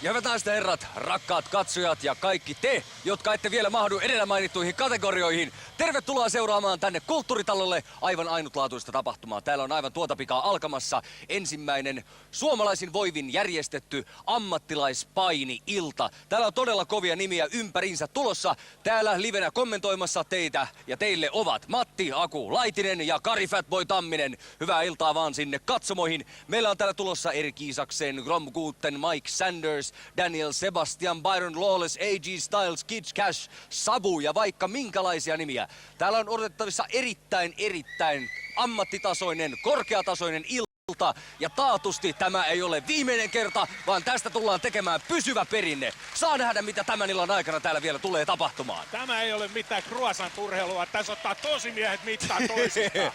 Ja hyvät naiset ja herrat, rakkaat katsojat ja kaikki te, jotka ette vielä mahdu edellä mainittuihin kategorioihin, tervetuloa seuraamaan tänne Kulttuuritalolle aivan ainutlaatuista tapahtumaa. Täällä on aivan tuota pikaa alkamassa ensimmäinen suomalaisin voivin järjestetty ammattilaispaini-ilta. Täällä on todella kovia nimiä ympärinsä tulossa. Täällä livenä kommentoimassa teitä ja teille ovat Matti Aku Laitinen ja Kari Fatboy Tamminen. Hyvää iltaa vaan sinne katsomoihin. Meillä on täällä tulossa Erik Isaksen, Grom Guten, Mike Sanders, Daniel Sebastian, Byron Lawless, A.G. Styles, Kid Cash, Sabu ja vaikka minkälaisia nimiä. Täällä on odotettavissa erittäin ammattitasoinen, korkeatasoinen ilta. Ja taatusti tämä ei ole viimeinen kerta, vaan tästä tullaan tekemään pysyvä perinne. Saa nähdä, mitä tämän illan aikana täällä vielä tulee tapahtumaan. Tämä ei ole mitään croissant-urheilua. Tässä ottaa tosimiehet mittaa toisistaan.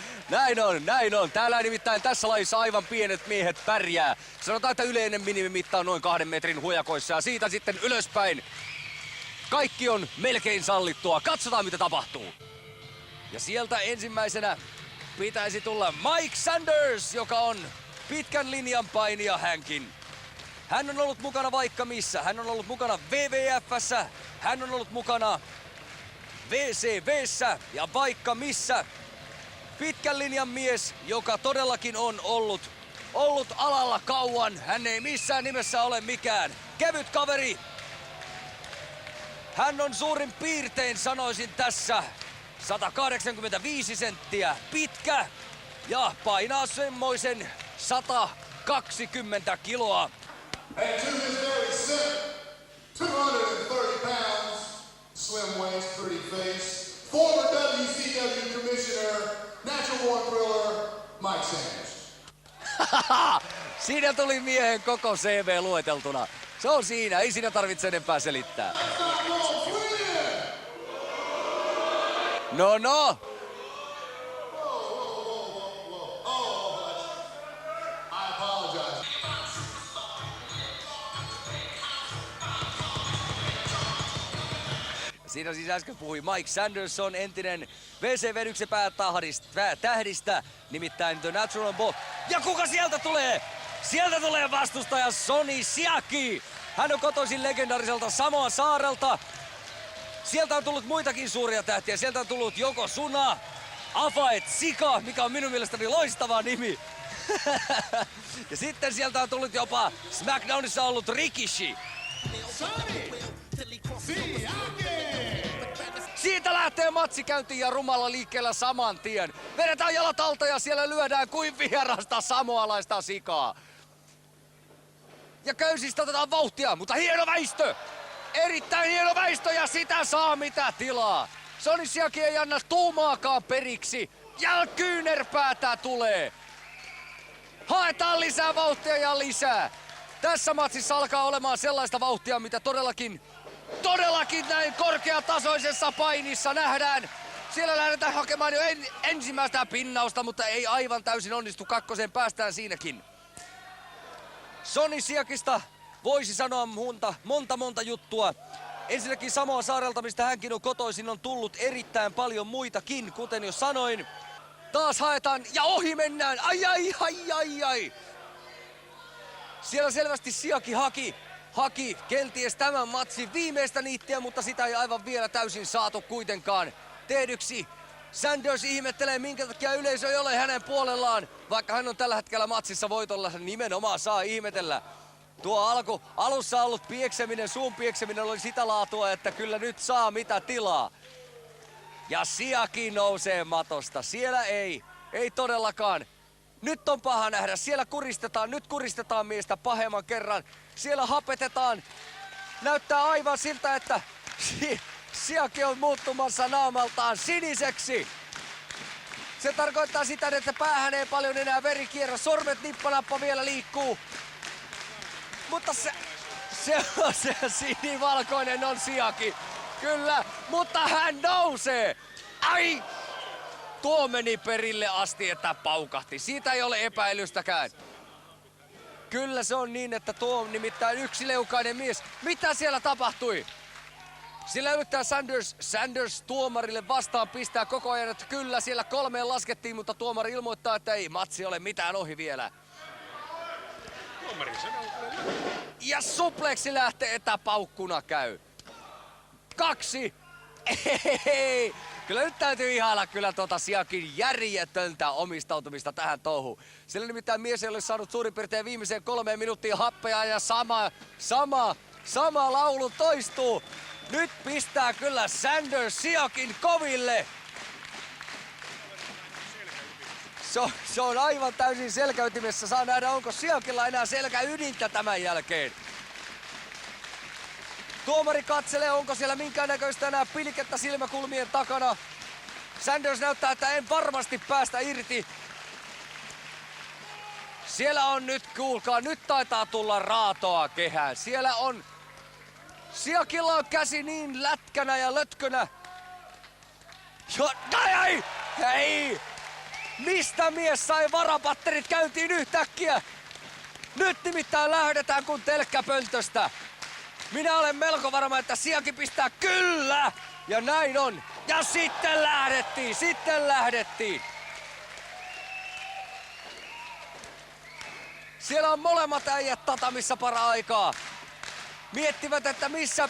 Näin on. Täällä nimittäin tässä lajissa aivan pienet miehet pärjää. Sanotaan, että yleinen minimimitta on noin 2 metrin hujakoissa ja siitä sitten ylöspäin. Kaikki on melkein sallittua. Katsotaan, mitä tapahtuu. Ja sieltä ensimmäisenä pitäisi tulla Mike Sanders, joka on pitkän linjan painija hänkin. Hän on ollut mukana vaikka missä. Hän on ollut mukana WWF:ssä, hän on ollut mukana WCW:ssä ja vaikka missä. Pitkän linjan mies, joka todellakin on ollut alalla kauan. Hän ei missään nimessä ole mikään kevyt kaveri. Hän on suurin piirtein, sanoisin tässä, 185 senttiä pitkä ja painaa semmoisen 120 kiloa. And to his very center, 230 pounds, slim waist, pretty face, former WCW commissioner, natural born thriller, Mike Sanders. Siinä tuli miehen koko CV lueteltuna. Se on siinä, ei siinä tarvitse enempää selittää. No. Siinä siis äsken puhui Mike Sanderson, entinen WCW:n yksi päätähdistä, nimittäin The Natural Born. Ja kuka sieltä tulee? Sieltä tulee vastustaja Sonny Siaki. Hän on kotoisin legendaariselta Samoan saarelta. Sieltä on tullut muitakin suuria tähtiä. Sieltä on tullut Yokozuna, Afaet Sika, mikä on minun mielestäni loistava nimi. Ja sitten sieltä on tullut jopa SmackDownissa ollut Rikishi. Siitä lähtee matsi käyntiin ja rumalla liikkeellä saman tien. Vedetään jalat alta ja siellä lyödään kuin vierasta samoalaista sikaa. Ja köysistä otetaan vauhtia, mutta hieno väistö! Erittäin hieno väistö ja sitä saa mitä tilaa. Sonny Siaki ei anna tuumaakaan periksi. Ja kyynärpäätä tulee. Haetaan lisää vauhtia ja lisää. Tässä matsissa alkaa olemaan sellaista vauhtia, mitä todellakin näin korkeatasoisessa painissa nähdään. Siellä lähdetään hakemaan jo ensimmäistä pinnausta, mutta ei aivan täysin onnistu. Kakkoseen päästään siinäkin. Sonny Siakista voisi sanoa monta juttua. Ensinnäkin Samoan saarelta, mistä hänkin on kotoisin, on tullut erittäin paljon muitakin, kuten jo sanoin. Taas haetaan ja ohi mennään. Ai. Siellä selvästi Siaki haki kenties tämän matsin viimeistä niittiä, mutta sitä ei aivan vielä täysin saatu kuitenkaan tehdyksi. Sanders ihmettelee, minkä takia yleisö ei ole hänen puolellaan, vaikka hän on tällä hetkellä matsissa voitolla. Nimenomaan saa ihmetellä. Tuo alussa ollut suun piekseminen oli sitä laatua, että kyllä nyt saa mitä tilaa. Ja Siaki nousee matosta. Siellä ei todellakaan. Nyt on paha nähdä. Siellä kuristetaan miestä pahemman kerran. Siellä hapetetaan. Näyttää aivan siltä, että Siaki on muuttumassa naamaltaan siniseksi. Se tarkoittaa sitä, että päähän ei paljon enää veri kierrä. Sormet nippanappa vielä liikkuu. Mutta se sinivalkoinen on Siaki. Kyllä, mutta hän nousee. Ai! Tuo meni perille asti, että paukahti. Siitä ei ole epäilystäkään. Kyllä se on niin, että tuo on nimittäin yksileukainen mies. Mitä siellä tapahtui? Sillä yrittää Sanders tuomarille vastaan pistää koko ajan, että kyllä siellä 3 laskettiin, mutta tuomari ilmoittaa, että ei matsi ole mitään ohi vielä. Tuomari sanoo kyllä. Ja supleksi lähtee, etäpaukkuna käy. 2. Ei. Kyllä nyt täytyy ihailla kyllä Siakin järjetöntä omistautumista tähän touhuun. Sillä nimittäin mies ei ole saanut suurin piirtein viimeiseen 3 minuuttia happea ja sama laulu toistuu. Nyt pistää kyllä Sanders Siakin koville. Se on aivan täysin selkäytimessä. Saa nähdä, onko Siakilla enää selkäydintä tämän jälkeen. Tuomari katselee, onko siellä minkäännäköistä enää pilkettä silmäkulmien takana. Sanders näyttää, että en varmasti päästä irti. Siellä on nyt, kuulkaa, nyt taitaa tulla raatoa kehään. Siellä on... Siakilla on käsi niin lätkänä ja lötkönä. Hei! Mistä mies sai varapatterit käyntiin yhtäkkiä? Nyt nimittäin lähdetään kuin telkkäpöntöstä. Minä olen melko varma, että Siakin pistää kyllä! Ja näin on. Ja sitten lähdettiin. Siellä on molemmat äijät tatamissa para-aikaa. Miettivät, että missä...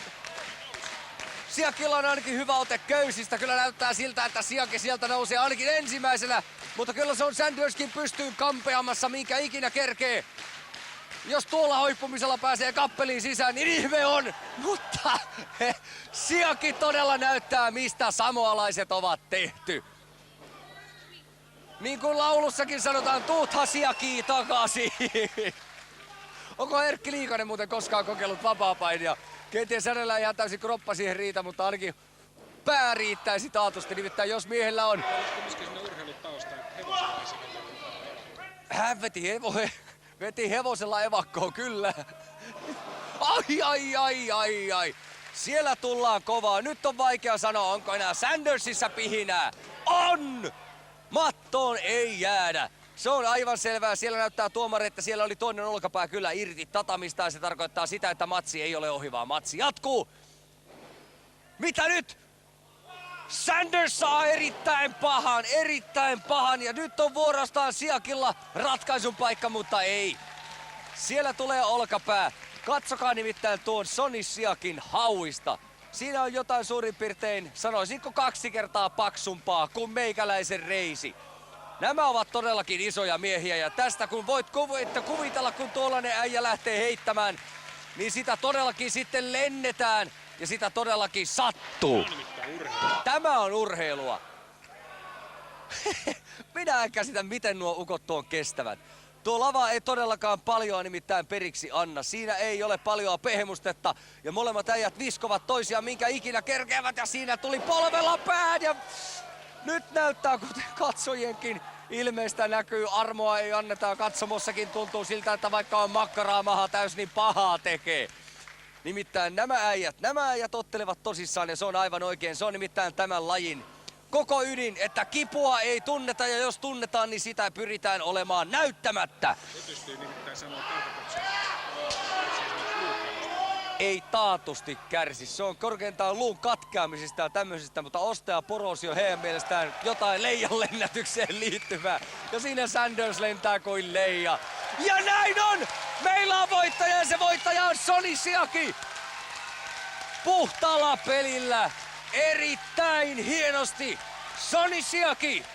Siakilla on ainakin hyvä ote köysistä. Kyllä näyttää siltä, että Siaki sieltä nousee ainakin ensimmäisenä. Mutta kyllä se on Sanderskin pystyyn kampeamassa, minkä ikinä kerkee. Jos tuolla hoippumisella pääsee kappeliin sisään, niin ihme on. Mutta Siaki todella näyttää, mistä samoalaiset ovat tehty. Niin kuin laulussakin sanotaan, tuutha Siaki takaisin. Onko Erkki Liikanen muuten koskaan kokeillut vapaapainia? Kenties hänellä ei ihan täysin kroppa siihen riitä, mutta ainakin pää riittäisi taatusti. Nimittäin jos miehellä on... Olisiko sinne urheilutausta hevosella esimerkiksi? Hän veti hevosella evakkoon, kyllä. Ai. Siellä tullaan kovaa. Nyt on vaikea sanoa, onko enää Sandersissa pihinää. On! Mattoon ei jäädä. Se on aivan selvää. Siellä näyttää tuomari, että siellä oli toinen olkapää kyllä irti tatamista. Ja se tarkoittaa sitä, että matsi ei ole ohi, vaan matsi jatkuu. Mitä nyt? Sanders saa erittäin pahan. Ja nyt on vuorostaan Siakilla ratkaisun paikka, mutta ei. Siellä tulee olkapää. Katsokaa nimittäin tuon Sonny Siakin hauista. Siinä on jotain suurin piirtein, sanoisinko 2 kertaa paksumpaa kuin meikäläisen reisi. Nämä ovat todellakin isoja miehiä ja tästä kun voit kuvitella, kun tuollainen äijä lähtee heittämään, niin sitä todellakin sitten lennetään ja sitä todellakin sattuu. Tämä on urheilua. Minä en käsitä, miten nuo ukot tuon kestävät. Tuo lava ei todellakaan paljoa nimittäin periksi anna. Siinä ei ole paljoa pehmustetta ja molemmat äijät viskovat toisiaan minkä ikinä kerkeävät ja siinä tuli polvella pään ja nyt näyttää, kuten katsojienkin ilmeistä näkyy, armoa ei anneta. Katsomossakin tuntuu siltä, että vaikka on makkaraa maha täys, niin pahaa tekee. Nimittäin nämä äijät ottelevat tosissaan ja se on aivan oikein. Se on nimittäin tämän lajin koko ydin, että kipua ei tunneta ja jos tunnetaan, niin sitä pyritään olemaan näyttämättä. Se pystyy nimittäin sanoa tarkoituksena. Ei taatusti kärsi. Se on korkeintaan luun katkeamisesta ja tämmöisestä, mutta osteoporoosi on heidän mielestään jotain leijan lennätykseen liittyvää. Ja siinä Sanders lentää kuin leija. Ja näin on! Meillä on voittaja ja se voittaja on Sonny Siaki. Puhtaalla pelillä. Erittäin hienosti. Sonny Siaki.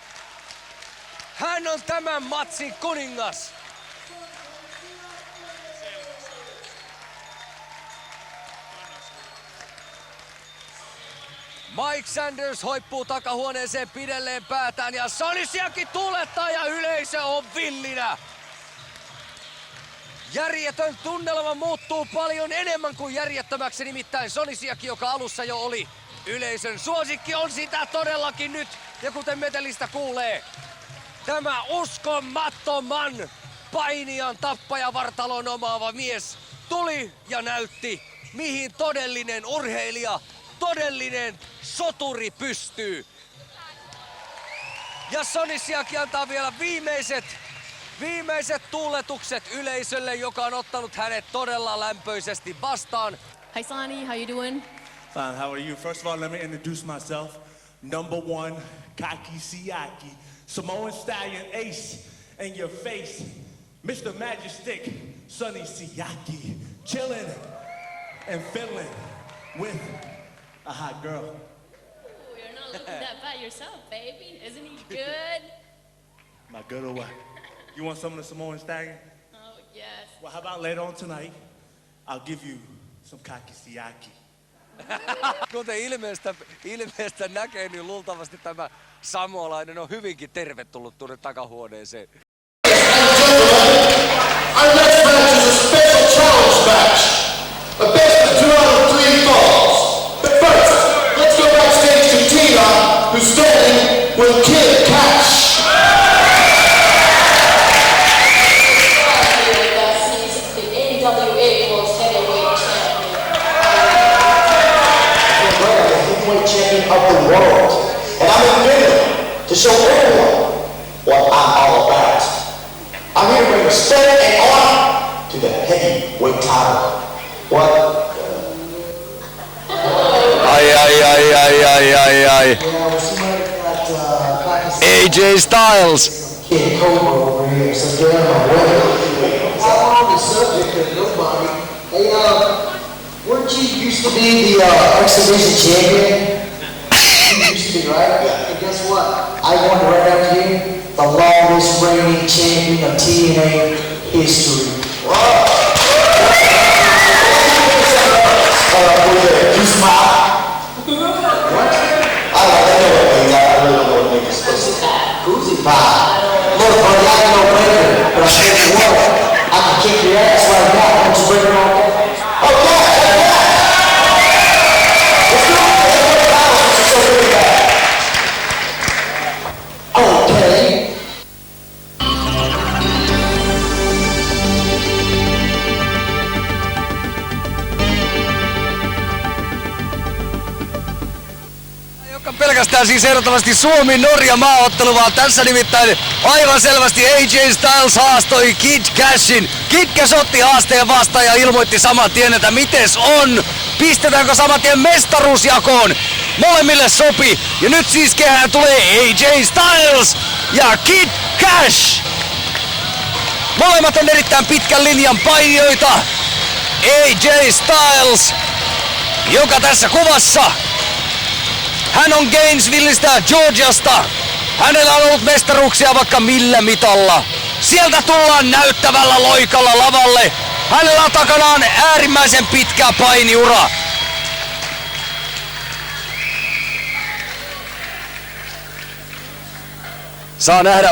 Hän on tämän matsin kuningas. Mike Sanders hoippuu takahuoneeseen pidelleen päätään ja Sonny Siaki tuulettaa ja yleisö on villinä. Järjetön tunnelma muuttuu paljon enemmän kuin järjettömäksi, nimittäin Sonny Siaki, joka alussa jo oli yleisön suosikki, on sitä todellakin nyt. Ja kuten metelistä kuulee, tämä uskomattoman painijan tappajavartalon omaava mies tuli ja näytti, mihin todellinen urheilija, todellinen soturi pystyy. Ja Sonny Siaki antaa vielä viimeiset tuuletukset yleisölle, joka on ottanut hänet todella lämpöisesti vastaan. Hi Sonny, how you doing? Fine, how are you? First of all, let me introduce myself. Number 1, Kaki Siaki, Samoan Stallion Ace, in your face, Mr. Majestic, Sonny Siaki, chilling and fiddling with a hot girl. Ooh, you're not looking that bad yourself, baby. Isn't he good? Am I good or what? You want some of the Samoan Stagger? Oh, yes. Well, how about later on tonight, I'll give you some kakisiaki. Kuten ilmeestä näkee, niin luultavasti tämä samoalainen on hyvinkin tervetullut tuonne takahuoneeseen. Our next match is a special challenge match. A best of 2 out of 3 falls. But first, let's go backstage to Tina, who's standing with Kid Cash. Champion of the world, and I'm in Finland to show everyone what I'm all about. I'm here to bring respect and honor to the heavyweight title. What? Ai. AJ Styles. Kid Cobra over here, so get him away. I'm on the subject of nobody. Hey, weren't you used to be the exhibition champion? You used to be, right? Yeah. And guess what? I won right after you, the longest reigning champion of TNA history. You smile? What? I like that. I really don't know what it means. Who's it by? Look, buddy, I ain't no breaker, but I tell you what, I can kick your ass right now. Don't you break it on that? Okay. Joka pelkästään siis ehdottomasti Suomi-Norja maaottelu, vaan tässä nimittäin aivan selvästi AJ Styles haastoi Kid Cashin. Kid Cash otti haasteen vastaan ja ilmoitti saman tien, että mites on. Pistetäänkö saman tien mestaruusjakoon? Molemmille sopi. Ja nyt siis kehään tulee AJ Styles ja Kid Cash. Molemmat on erittäin pitkän linjan painijoita. AJ Styles, joka tässä kuvassa. Hän on Gainesvilleistä, Georgiasta. Hänellä on ollut mestaruuksia vaikka millä mitalla. Sieltä tullaan näyttävällä loikalla lavalle. Hänellä on takanaan äärimmäisen pitkä painiura. Saa nähdä,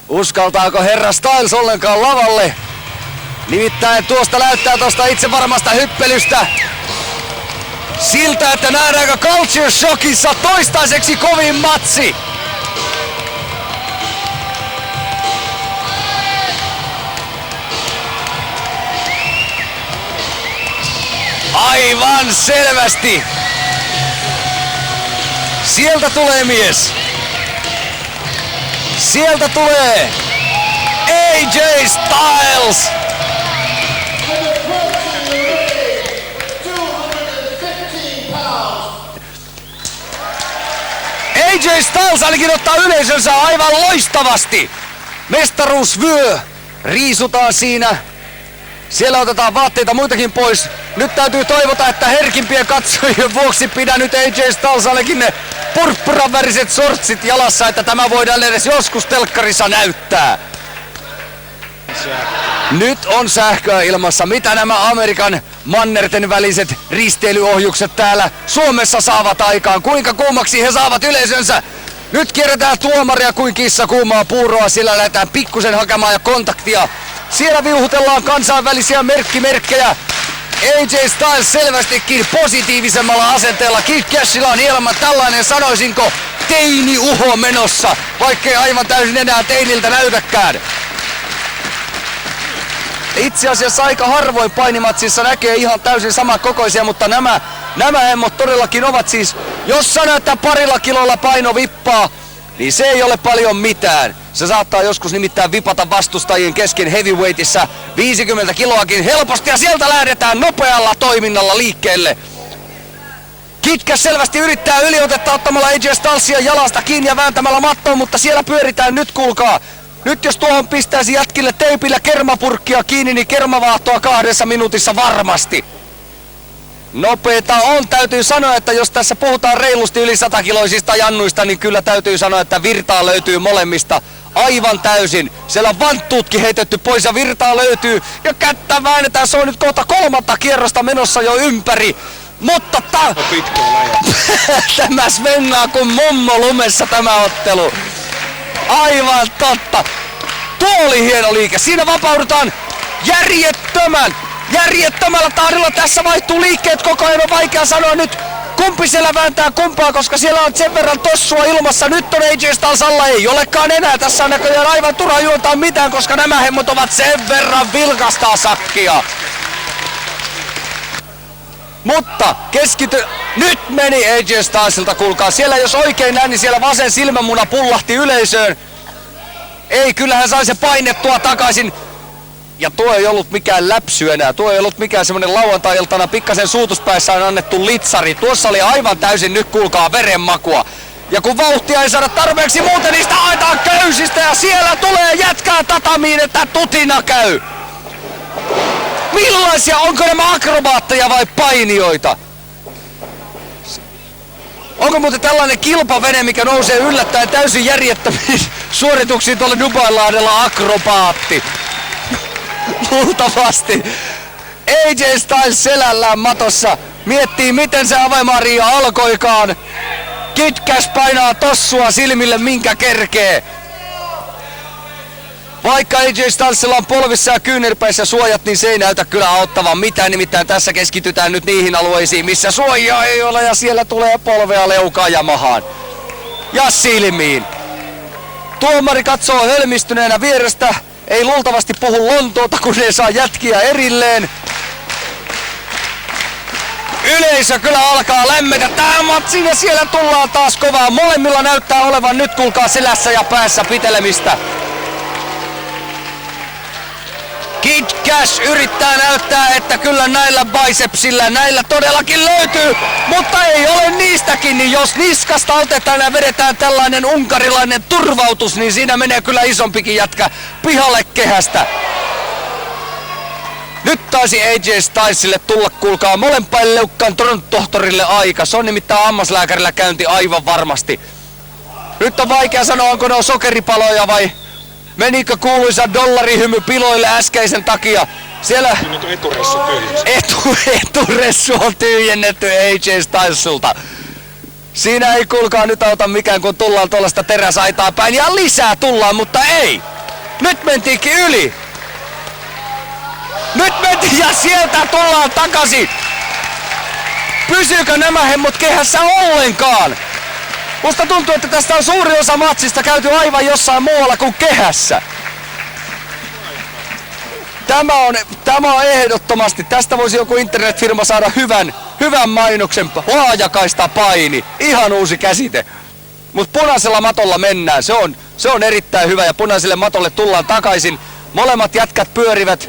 uskaltaako herra Styles ollenkaan lavalle. Nimittäin tuosta näyttää tuosta itse varmasta hyppelystä siltä, että nähdäänkö Culture Shockissa toistaiseksi kovin matsi. Aivan selvästi. Sieltä tulee mies. Sieltä tulee AJ Styles. AJ Styles ainakin ottaa yleisönsä aivan loistavasti. Mestaruusvyö riisutaan siinä. Siellä otetaan vaatteita muitakin pois. Nyt täytyy toivota, että herkimpien katsojien vuoksi pidä nyt AJ Styles ainakin ne purppuraväriset sortsit jalassa, että tämä voidaan edes joskus telkkarissa näyttää. Nyt on sähköä ilmassa. Mitä nämä Amerikan mannerten väliset risteilyohjukset täällä Suomessa saavat aikaan? Kuinka kuumaksi he saavat yleisönsä? Nyt kierretään tuomaria kuin kissa kuumaa puuroa, sillä lähdetään pikkusen hakemaan ja kontaktia. Siellä viuhutellaan kansainvälisiä merkkejä. AJ Styles selvästikin positiivisemmalla asenteella. Kid Cashilla on hieman tällainen, sanoisinko, teini-uho menossa, vaikkei aivan täysin enää teiniltä näytäkään. Itse asiassa aika harvoin painimatsissa näkee ihan täysin samankokoisia, mutta nämä hemmot todellakin ovat siis, jos sanoo, että parilla kilolla paino vippaa, niin se ei ole paljon mitään. Se saattaa joskus nimittäin vipata vastustajien kesken heavyweightissa 50 kiloakin helposti ja sieltä lähdetään nopealla toiminnalla liikkeelle. Kid Cash selvästi yrittää yliotetta ottamalla AJ Stylesia jalasta kiinni ja vääntämällä mattoon, mutta siellä pyöritään nyt, kuulkaa. Nyt jos tuohon pistäisi jätkille teipillä kermapurkkia kiinni, niin kermavaahtoa 2 minuutissa varmasti. Nopeeta on, täytyy sanoa, että jos tässä puhutaan reilusti yli 100-kiloisista jannuista, niin kyllä täytyy sanoa, että virtaa löytyy molemmista aivan täysin. Siellä on vanttuutkin heitetty pois ja virtaa löytyy ja kättä väännetään. Se on nyt kohta 3. kierrosta menossa jo ympäri. Mutta tämä svengaa kuin mummo lumessa tämä ottelu. Aivan totta. Tuo oli hieno liike. Siinä vapaudutaan järjettömällä tahdilla. Tässä vaihtuu liikkeet koko ajan. On vaikea sanoa nyt kumpi siellä vääntää kumpaa, koska siellä on sen verran tossua ilmassa. Nyt on AJ Styles alla, ei olekaan enää. Tässä on näköjään aivan turha juontaa mitään, koska nämä hemmot ovat sen verran vilkastaa sakkia. Mutta nyt meni AJ Stylesilta, kuulkaa. Siellä jos oikein näin, niin siellä vasen silmämuna pullahti yleisöön. Ei, kyllähän sai se painettua takaisin. Ja tuo ei ollut mikään läpsy enää. Tuo ei ollut mikään semmonen lauantai-iltana pikkasen suutuspäissä on annettu litsari. Tuossa oli aivan täysin nyt, kuulkaa, verenmakua. Ja kun vauhtia ei saada tarpeeksi muuten, niin sitä haetaan köysistä ja siellä tulee jätkää tatamiin, että tutina käy. Millaisia? Onko nämä akrobaatteja vai painijoita? Onko muuten tällainen kilpavene, mikä nousee yllättäen täysin järjettömiin suorituksiin tuolla Dubainlahdella akrobaatti? Luultavasti. AJ Styles selällään matossa. Miettii miten se Ave Maria alkoikaan. Kid Cash painaa tossua silmille minkä kerkee. Vaikka AJ Stylesilla on polvissa ja kyynärpäissä suojat, niin se ei näytä kyllä auttavan mitään. Nimittäin tässä keskitytään nyt niihin alueisiin, missä suojaa ei ole ja siellä tulee polvea, leukaan ja mahaan. Ja silmiin. Tuomari katsoo hölmistyneenä vierestä. Ei luultavasti puhu Lontoota, kun ei saa jätkiä erilleen. Yleisö kyllä alkaa lämmetä tähän matsiin ja siellä tullaan taas kovaa. Molemmilla näyttää olevan nyt, kuulkaa, selässä ja päässä pitelemistä. Kid Cash yrittää näyttää, että kyllä näillä bicepsillä, näillä todellakin löytyy, mutta ei ole niistäkin, niin jos niskasta otetaan ja vedetään tällainen unkarilainen turvautus, niin siinä menee kyllä isompikin jätkä pihalle kehästä. Nyt taisi AJ Stylesille tulla, kuulkaa, molempaille leukkaan tohtorille aika. Se on nimittäin hammaslääkärillä käynti aivan varmasti. Nyt on vaikea sanoa, onko ne on sokeripaloja vai menikö kuuluisa dollarihymy piloille äskeisen takia. Siellä Eturessu tyhjennetty. Eturessu on tyhjennetty AJ Stylesilta. Siinä ei kuulkaa nyt auta mikään, kun tullaan tuollaista teräsaitaa päin. Ja lisää tullaan, mutta ei. Nyt mentiinkin yli. Nyt mentiin ja sieltä tullaan takaisin. Pysyykö nämä hemmot kehässä ollenkaan? Musta tuntuu, että tästä on suuri osa matsista käyty aivan jossain muualla kuin kehässä. Tämä on ehdottomasti. Tästä voisi joku internetfirma saada hyvän mainoksen. Laajakaista paini. Ihan uusi käsite. Mutta punaisella matolla mennään. Se on erittäin hyvä ja punaiselle matolle tullaan takaisin. Molemmat jätkät pyörivät.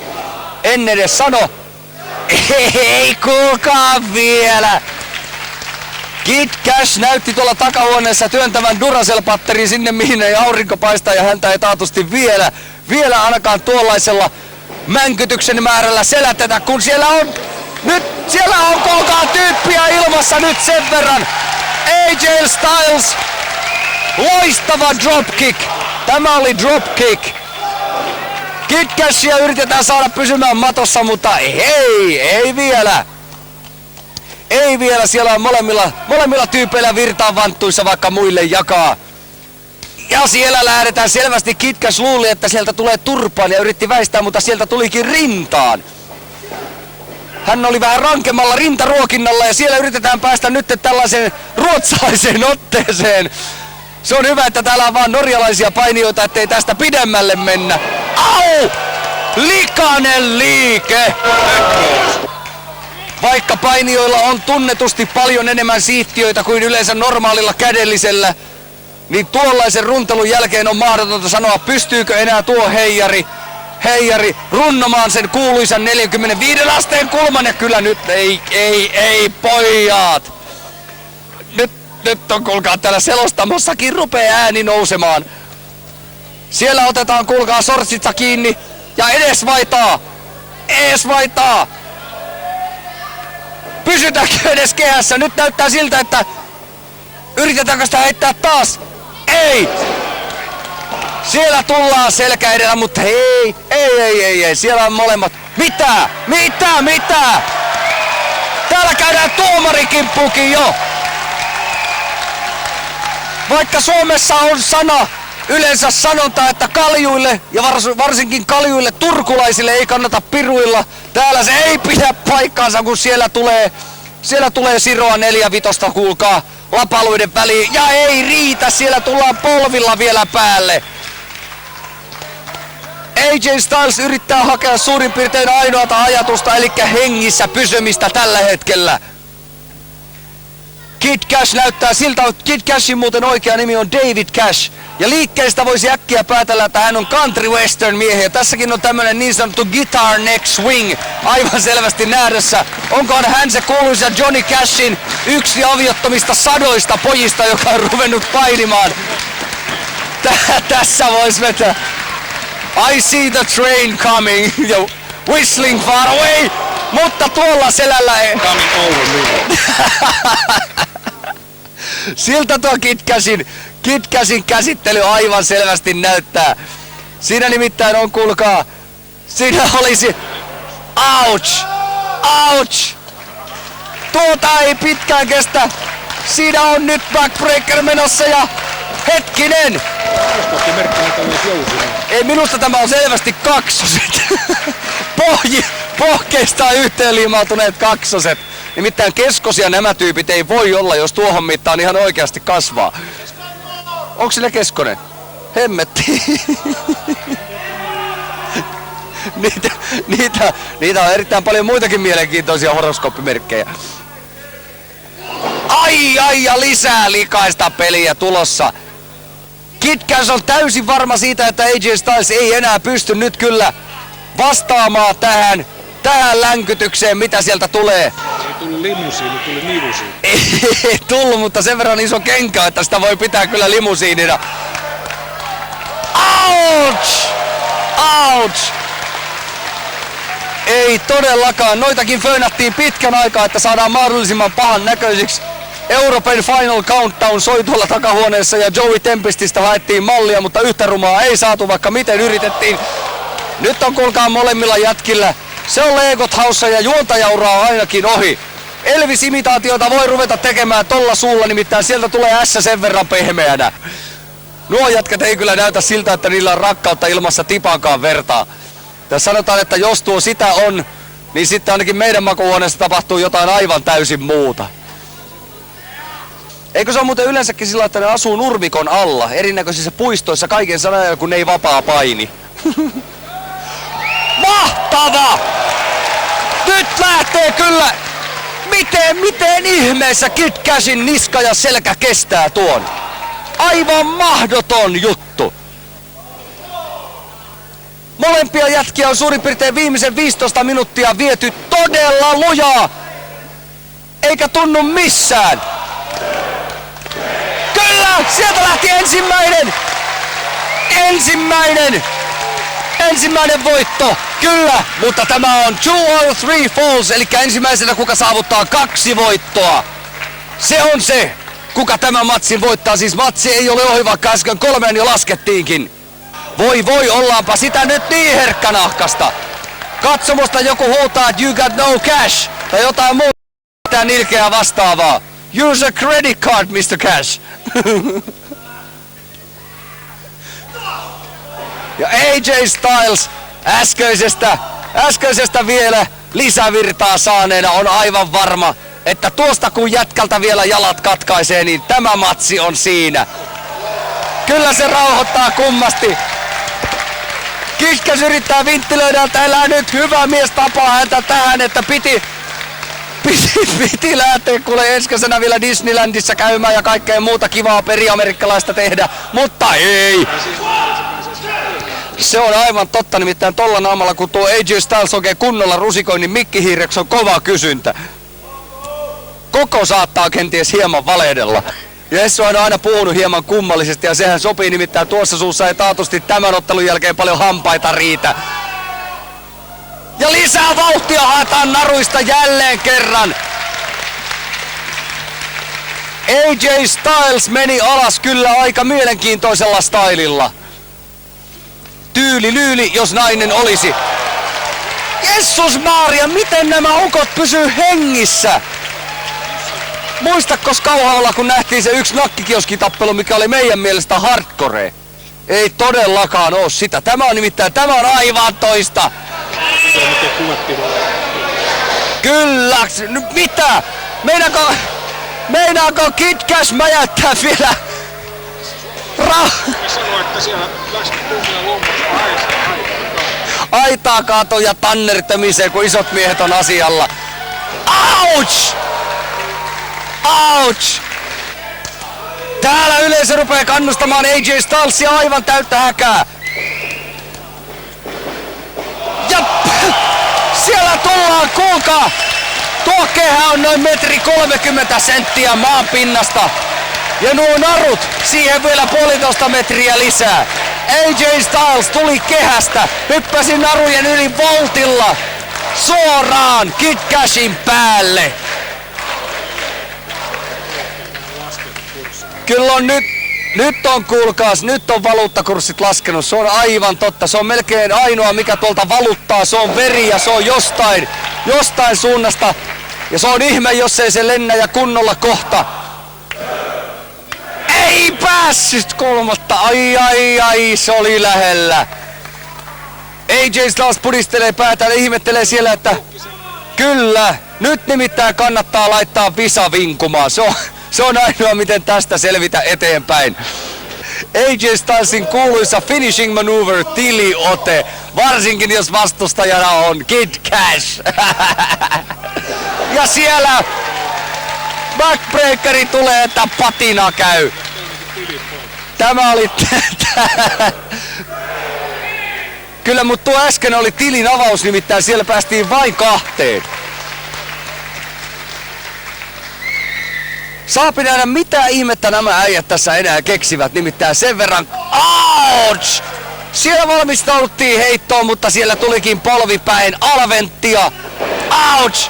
En edes sano. Ei kuulkaa vielä. Kid Cash näytti tuolla takahuoneessa työntävän Duracell-patterin sinne, mihin ei aurinko paista ja häntä ei taatusti vielä ainakaan tuollaisella mänkytyksen määrällä selätetä, kun siellä on kuulkaa tyyppiä ilmassa nyt sen verran. AJ Styles, loistava dropkick. Tämä oli dropkick. Kid Cashia yritetään saada pysymään matossa, mutta ei vielä. Ei vielä, siellä on molemmilla tyypeillä virtaa vanttuissa, vaikka muille jakaa. Ja siellä lähdetään selvästi. Kid Cash luuli, että sieltä tulee turpaan ja yritti väistää, mutta sieltä tulikin rintaan. Hän oli vähän rankemmalla rintaruokinnalla ja siellä yritetään päästä nyt tällaiseen ruotsalaiseen otteeseen. Se on hyvä, että täällä on vaan norjalaisia painijoita, ettei tästä pidemmälle mennä. Au! Likainen liike! Vaikka painijoilla on tunnetusti paljon enemmän siittiöitä kuin yleensä normaalilla kädellisellä, niin tuollaisen runtelun jälkeen on mahdotonta sanoa, pystyykö enää tuo heijari runnomaan sen kuuluisan 45 asteen kulman. Ja kyllä nyt ei pojat. Nyt on kuulkaa täällä selostamossakin rupeaa ääni nousemaan. Siellä otetaan, kuulkaa, sortsitsa kiinni ja edesvaitaa. Edesvaitaa. Pysytäänkö edes kehässä? Nyt näyttää siltä, että yritetäänkö sitä heittää taas? Ei! Siellä tullaan selkä edellä, mutta ei. Siellä on molemmat. Mitä? Täällä käydään tuomarikimppuukin jo. Vaikka Suomessa on sana, yleensä sanonta, että kaljuille ja varsinkin kaljuille turkulaisille ei kannata piruilla. Täällä se ei pidä paikkaansa, kun siellä tulee siroa 4-5, kuulkaa, lapaluiden väliin. Ja ei riitä, siellä tullaan polvilla vielä päälle. AJ Styles yrittää hakea suurin piirtein ainoata ajatusta, eli hengissä pysymistä tällä hetkellä. Kid Cash näyttää siltä, että Kid Cashin muuten oikea nimi on David Cash. Ja liikkeestä voisi äkkiä päätellä, että hän on country western miehiä. Ja tässäkin on tämmönen niin sanottu guitar neck swing aivan selvästi nähdössä. Onkohan hän se kuuluisa Johnny Cashin yksi aviottomista sadoista pojista, joka on ruvennut painimaan. Tässä vois vetää. I see the train coming. Whistling far away. Mutta tuolla selällä ei. Coming over me. Siltä tuo Kid Cashin käsittely aivan selvästi näyttää. Siinä nimittäin on, kuulkaa, siinä olisi... Ouch! Tuota ei pitkään kestä. Siinä on nyt backbreaker menossa ja... Hetkinen! Ei, minusta tämä on selvästi kaksoset. Pohkeistaan yhteen liimautuneet kaksoset. Nimittäin keskosia nämä tyypit ei voi olla, jos tuohon mittaan ihan oikeasti kasvaa. Onko sillä keskonen? Hemmetti. niitä on erittäin paljon muitakin mielenkiintoisia horoskooppimerkkejä. Ai ja lisää likaista peliä tulossa. Kid Cash on täysin varma siitä, että AJ Styles ei enää pysty nyt kyllä vastaamaan tähän länkytykseen, mitä sieltä tulee. Ei tullut limusiini, tuli limusiini. Ei tullut, mutta sen verran iso kenkä, että sitä voi pitää kyllä limusiinina. Ouch! Ei todellakaan. Noitakin föynättiin pitkän aikaa, että saadaan mahdollisimman pahan näköisiksi. Euroopan Final Countdown soi tuolla takahuoneessa ja Joey Tempestistä haettiin mallia, mutta yhtä rumaa ei saatu, vaikka miten yritettiin. Nyt on, kuulkaa, molemmilla jätkillä. Se on leegot haussa ja juontajaura on ainakin ohi. Elvis-imitaatiota voi ruveta tekemään tolla suulla, nimittäin sieltä tulee S sen verran pehmeänä. Nuo jätkät ei kyllä näytä siltä, että niillä on rakkautta ilmassa tipankaan vertaa. Tässä sanotaan, että jos tuo sitä on, niin sitten ainakin meidän makuuhuoneessa tapahtuu jotain aivan täysin muuta. Eikö se ole muuten yleensäkin sillä, että ne asuu nurmikon alla, erinäköisissä puistoissa kaiken sanoja, kun ne ei vapaa paini? Mahtava! Nyt lähtee kyllä! Miten ihmeessä Kid Cashin niska ja selkä kestää tuon? Aivan mahdoton juttu! Molempia jätkiä on suurin piirtein viimeisen 15 minuuttia viety todella lujaa! Eikä tunnu missään! Kyllä! Sieltä lähti ensimmäinen voitto! Kyllä! Mutta tämä on 2 or 3 falls, eli ensimmäisenä kuka saavuttaa 2 voittoa. Se on se, kuka tämän matsin voittaa. Siis matsi ei ole ohi, vaikka äsken 3 jo laskettiinkin. Voi, ollaanpa sitä nyt niin herkkänahkasta. Katsomusta joku huutaa, että you got no cash, tai jotain muuta mitään ilkeää vastaavaa. Use a credit card, Mr. Cash. Ja AJ Styles äskeisestä vielä lisävirtaa saaneena on aivan varma, että tuosta kun jätkältä vielä jalat katkaisee, niin tämä matsi on siinä. Kyllä se rauhoittaa kummasti. Kid Cash yrittää vinttilöidä, että älä nyt, hyvä mies tapaa häntä tähän, että piti lähteä kuule ensi kesänä vielä Disneylandissa käymään ja kaikkea muuta kivaa periamerikkalaista tehdä, mutta ei. Se on aivan totta, nimittäin tolla naamalla kun tuo AJ Styles oikein kunnolla rusikoi, niin mikkihiireksi on kova kysyntä. Koko saattaa kenties hieman valehdella. Jessu on aina puhunut hieman kummallisesti ja sehän sopii, nimittäin tuossa suussa ei taatusti tämän ottelun jälkeen paljon hampaita riitä. Ja lisää vauhtia haetaan naruista jälleen kerran. AJ Styles meni alas kyllä aika mielenkiintoisella stylilla. Tyylilyyli, jos nainen olisi. Jessus Maria, miten nämä ukot pysyy hengissä? Muistatko Kauhavalla, kun nähtiin se yksi nakkikioskitappelu, mikä oli meidän mielestä hardcore? Ei todellakaan oo sitä. Tämä on aivan toista. Kyllä, nyt mitä? Meinaako Kid Cash mäjättää vielä? Sanoi, että siellä läski tummia lommassa Aitaa kaato ja tannertämiseen, kun isot miehet on asialla. Ouch! Ouch! Täällä yleisö rupeaa kannustamaan AJ Stylesia aivan täyttä häkää. Ja siellä tullaan, kuulkaa! Tuo kehä on noin 1,30 m maan pinnasta. Ja nuo narut, siihen vielä 1,5 metriä lisää. AJ Styles tuli kehästä, hyppäsi narujen yli voltilla. Suoraan Kid Cashin päälle. Kyllä on nyt on kuulkaas, nyt on valuuttakurssit laskenut. Se on aivan totta. Se on melkein ainoa mikä tuolta valuttaa. Se on veri ja se on jostain suunnasta. Ja se on ihme, jos ei se lennä ja kunnolla kohta. Ei päässyt kolmatta. Ai, se oli lähellä. AJ Styles pudistelee päätään ja ihmettelee siellä, että kyllä, nyt nimittäin kannattaa laittaa visa vinkumaan. Se on ainoa, miten tästä selvitä eteenpäin. AJ Stylesin kuuluisa finishing maneuver tiliote, varsinkin jos vastustajana on Kid Cash. Ja siellä backbreakeri tulee, että patina käy. Tämä oli... Kyllä, mutta tuo äsken oli tilin avaus, nimittäin siellä päästiin vain 2. Saapi nähdä mitä ihmettä nämä äijät tässä enää keksivät, nimittäin sen verran... Ouch! Siellä valmistauduttiin heittoon, mutta siellä tulikin polvipäin alventtia. Ouch!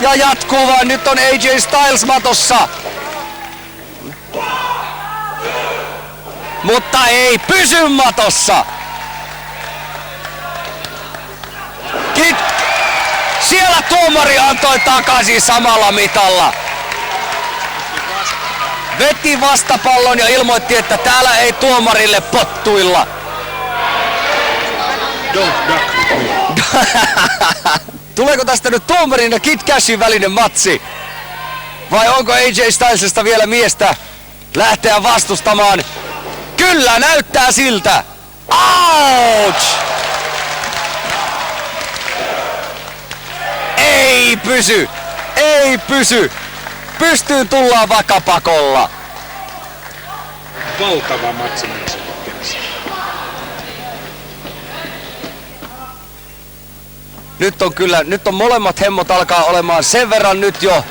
Ja jatkuu vaan, nyt on AJ Styles matossa. Mutta ei pysy matossa. Siellä tuomari antoi takaisin samalla mitalla. Veti vastapallon ja ilmoitti, että täällä ei tuomarille pottuilla. Tuleeko tästä nyt tuomarin ja Kid Cashin välinen matsi? Vai onko AJ Stylesista vielä miestä lähteä vastustamaan? Kyllä, näyttää siltä. Ouch! Ei pysy. Pystyyn tullaan vaikka pakolla. Valtava matsi näissä kokkeissa. Nyt on molemmat hemmot alkaa olemaan sen verran nyt jo.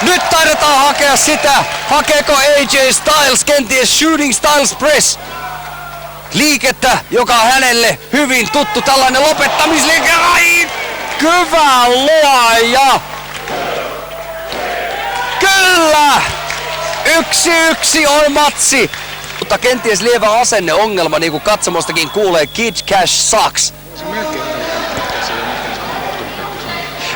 Nyt taidetaan hakea sitä. Hakeeko AJ Styles kenties Shooting Styles Press? Liikettä, joka on hänelle hyvin tuttu, tällainen lopettamisliike. Ai! Hyvä luoja! Kyllä! 1-1 on matsi. Mutta kenties lievä asenneongelma, niin kuin katsomostakin kuulee, Kid Cash sucks.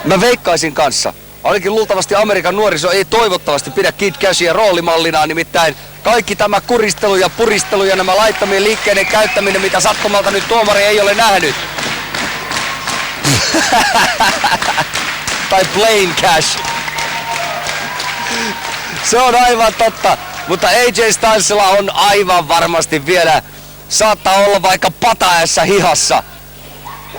Mä veikkaisin kanssa. Ainakin luultavasti Amerikan nuoriso ei toivottavasti pidä Kid Cashia roolimallinaan, nimittäin kaikki tämä kuristelu ja puristelu ja nämä laittomien liikkeiden käyttäminen, mitä sattumalta nyt tuomari ei ole nähnyt. Tai Plain Cash. Se on aivan totta, mutta AJ Stylesilla on aivan varmasti vielä, saattaa olla vaikka pataässä hihassa.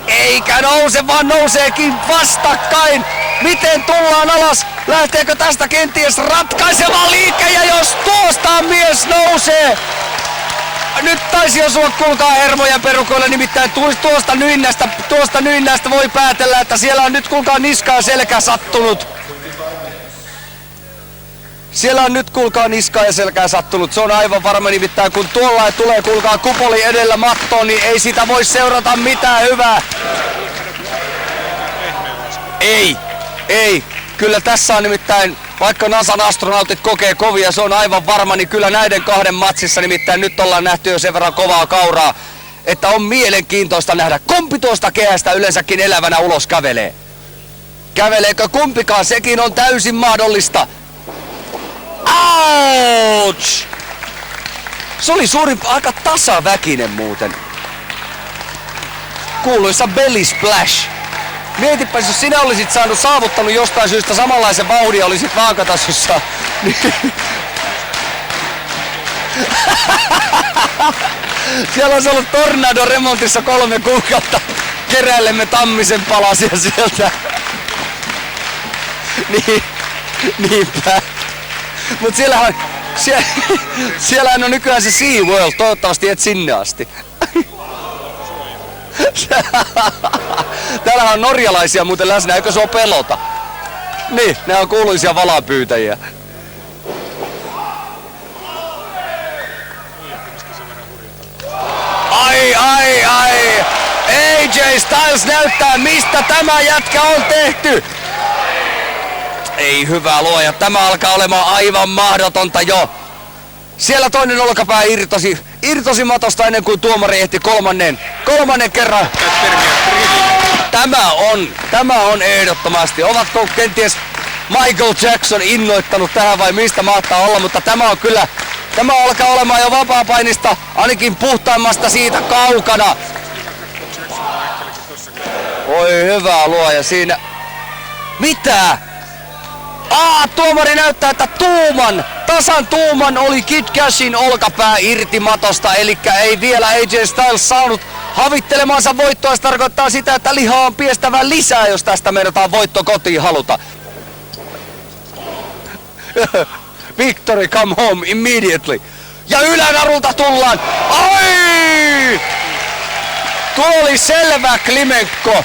Eikä nouse, vaan nouseekin vastakkain. Miten tullaan alas? Lähteekö tästä kenties ratkaiseva liike? Ja jos tuosta mies nousee, nyt taisi osua kuulkaa hermoja perukoille, nimittäin tuosta nynnästä voi päätellä, että siellä on nyt kuulkaa niska ja selkä sattunut. Siellä on nyt kuulkaa niskaa ja selkää sattunut. Se on aivan varma, nimittäin kun tuolla tulee kuulkaa kupoli edellä mattoon, niin ei sitä voi seurata mitään hyvää. Ei. Kyllä tässä on nimittäin, vaikka NASAn astronautit kokee kovia, se on aivan varma, niin kyllä näiden kahden matsissa nimittäin nyt ollaan nähty jo sen verran kovaa kauraa, että on mielenkiintoista nähdä, kumpi tuosta kehästä yleensäkin elävänä ulos kävelee. Käveleekö kumpikaan, sekin on täysin mahdollista. Ouch! Se oli aika tasaväkinen muuten. Kuuluisa belly splash. Mietipä, jos sinä olisit saavuttanut jostain syystä samanlaisen vauhdin ja olisit vaakatasossa. Siellä olisi ollut tornado remontissa 3 kuukautta. Keräilemme Tammisen palasia sieltä. Niinpä. Mut siellähän on nykyään se SeaWorld, toivottavasti et sinne asti. Täällähän on norjalaisia muuten läsnä, eikö se oo pelota? Niin, ne on kuuluisia valanpyytäjiä. Ai! AJ Styles näyttää, mistä tämä jätkä on tehty! Ei hyvä luoja, tämä alkaa olemaan aivan mahdotonta jo. Siellä toinen olkapää irtosi matosta ennen kuin tuomari ehti kolmannen kerran. Tämä on ehdottomasti. Ovatko kenties Michael Jackson innoittanut tähän vai mistä mahtaa olla, mutta tämä alkaa olemaan jo vapaapainista, ainakin puhtaimmasta siitä kaukana. Oi hyvä luoja siinä. Mitä? Tuomari näyttää, että tasan tuuman oli Kid Cashin olkapää irti matosta, eli ei vielä AJ Styles saanut havittelemansa voittoa. Se tarkoittaa sitä, että lihaa on piestävä lisää, jos tästä meinataan voitto kotiin haluta. Victory come home immediately. Ja ylänarulta tullaan. Ai! Tuo oli selvä Klimenko.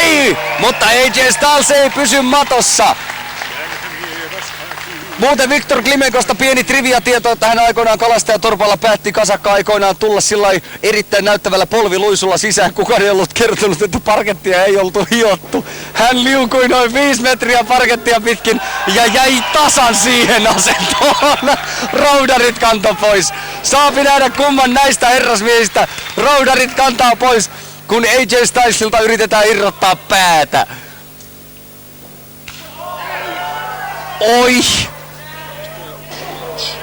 Ei! Mutta AJ Styles ei pysy matossa. Muuten Victor Klimenkosta pieni trivia-tieto, että hän aikoinaan kalastajatorpalla päätti kasakka aikoinaan tulla sillai erittäin näyttävällä polviluisulla sisään. Kukaan ei ollut kertonut, että parkettia ei oltu hiottu. Hän liukui noin 5 metriä parkettia pitkin ja jäi tasan siihen asentoon. Roudarit kantoi pois. Saapi nähdä kumman näistä herrasmiehistä roudarit kantaa pois, kun AJ Stylesilta yritetään irrottaa päätä. Oi!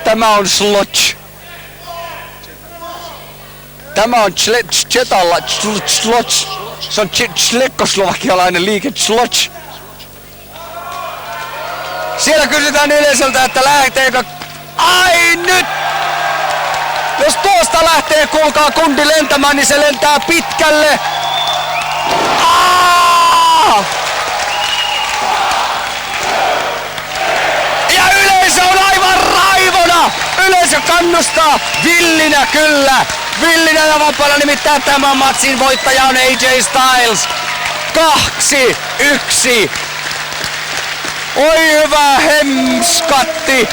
Tämä on slotch. Tämä on Chetalla slotch. Se on tsekkoslovakialainen liike slotch. Siellä kysytään yleisöltä, että lähteekö... Ai nyt! Jos tuosta lähtee, kuulkaa kundi lentämään, niin se lentää pitkälle. Ja yleisö on aivan raivona! Yleisö kannustaa! Villinä kyllä! Villinä ja vapaalla, nimittäin tämän matsin voittaja on AJ Styles. 2-1. Oi hyvä hemskatti!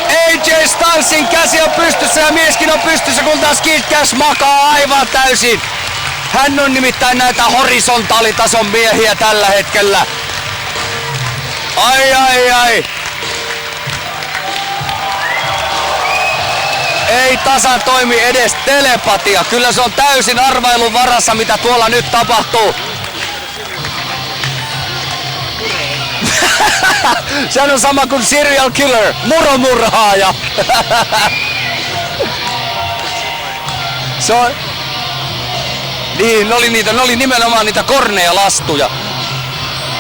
AJ Stylesin käsi on pystyssä ja mieskin on pystyssä, kun taas Kid Cash makaa aivan täysin. Hän on nimittäin näitä horisontaalitason miehiä tällä hetkellä. Ai. Ei tasan toimi edes telepatia. Kyllä se on täysin arvailun varassa, mitä tuolla nyt tapahtuu. Sehän on sama kuin serial killer, muromurhaaja. Se on... Niin, ne oli nimenomaan niitä korneja lastuja.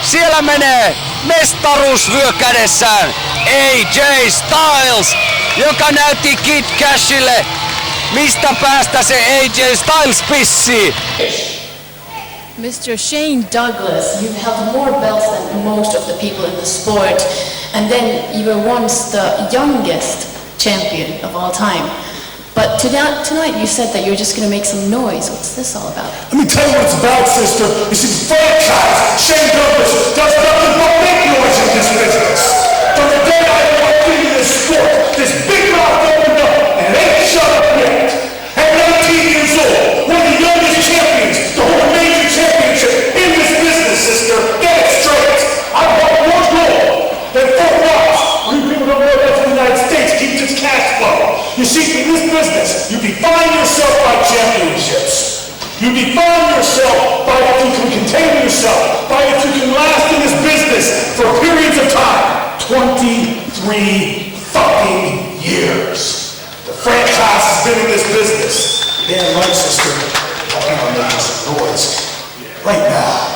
Siellä menee mestaruusvyö kädessään AJ Styles, joka näytti Kid Cashille, mistä päästä se AJ Styles pissii. Mr. Shane Douglas, you've held more belts than most of the people in the sport, and then you were once the youngest champion of all time. But tonight you said that you're just going to make some noise. What's this all about? Let me tell you what it's about, sister. You see, the franchise, Shane Douglas, does nothing but make noise in this business. From the day I walked into this sport, this big mouth opened up and it ain't shut up yet. At 19 years old, one of the youngest champions to hold a major championship in this business, sister. Get it straight. I want more gold than 4 watts. You people don't know that the United States keeps its cash flow. You see, in this business, you define yourself by championships. You define yourself by if you can contain yourself, by if you can last in this business for periods of time. 23 fucking years. The franchise has been in this business. Damn right, sister. I'm making some noise. Right now.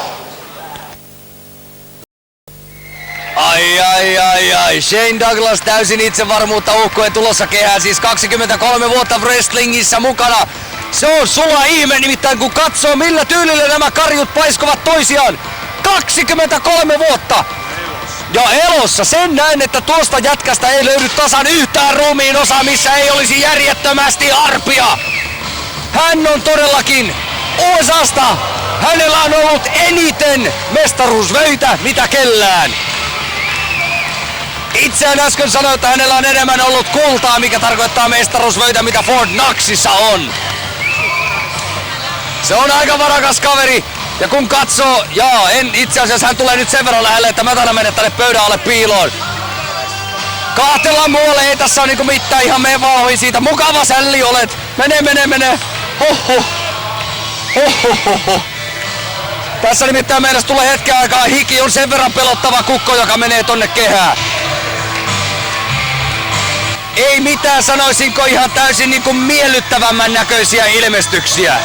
Ai. Shane Douglas täysin itsevarmuutta uhkoen tulossa kehään. Siis 23 vuotta wrestlingissä mukana. Se on sula ihme nimittäin kun katsoo millä tyylillä nämä karjut paiskovat toisiaan. 23 vuotta! Ja elossa sen näin, että tuosta jätkästä ei löydy tasan yhtään ruumiin osaa, missä ei olisi järjettömästi arpia. Hän on todellakin USAsta. Hänellä on ollut eniten mestaruusvöitä mitä kellään. Itseään äsken sanoi, että hänellä on enemmän ollut kultaa, mikä tarkoittaa mestaruusvöitä mitä Fort Knoxissa on. Se on aika varakas kaveri. Ja kun katsoo, itse asiassa hän tulee nyt sen verran lähelle, että mä tänä menen tänne pöydän alle piiloon. Kaatellaan muualle, ei tässä on niinku mitään, ihan mene vaan ohi siitä. Mukava sälli olet. Mene. Hoho. Tässä nimittäin meidän tulee hetken aikaa hiki, on sen verran pelottava kukko, joka menee tonne kehään. Ei mitään, sanoisinko ihan täysin niinku miellyttävämmän näköisiä ilmestyksiä.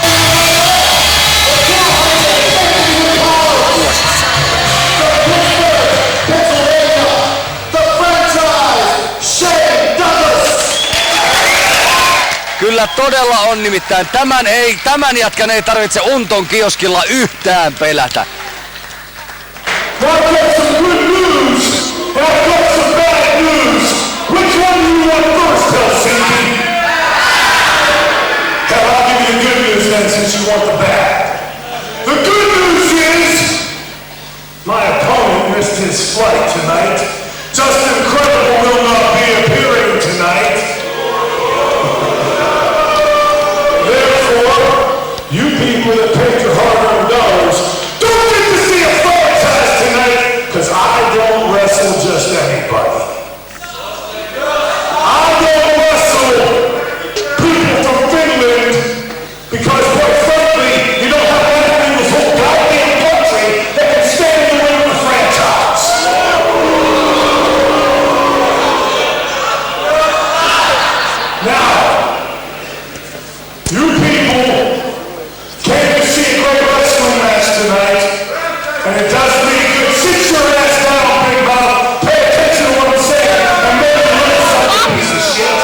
Kyllä todella on nimittäin. Tämän jätkän ei tarvitse Unton kioskilla yhtään pelätä. Which one do you want first, Helsinki? Hell, I'll give you the good news then since you want the bad. The good news is my opponent missed his flight tonight. Justin Credible will not be appearing tonight. Therefore, you people that paid your hard-earned dollars don't get to see a franchise tonight because I don't wrestle just anybody. Because quite frankly, you don't have anything in this whole goddamn country that can stand in the way of the franchise. Now, you people came to see a great wrestling match tonight, and it does me good. Sit your ass down, big mouth. Pay attention to what I'm saying, and maybe learn something, piece of shit.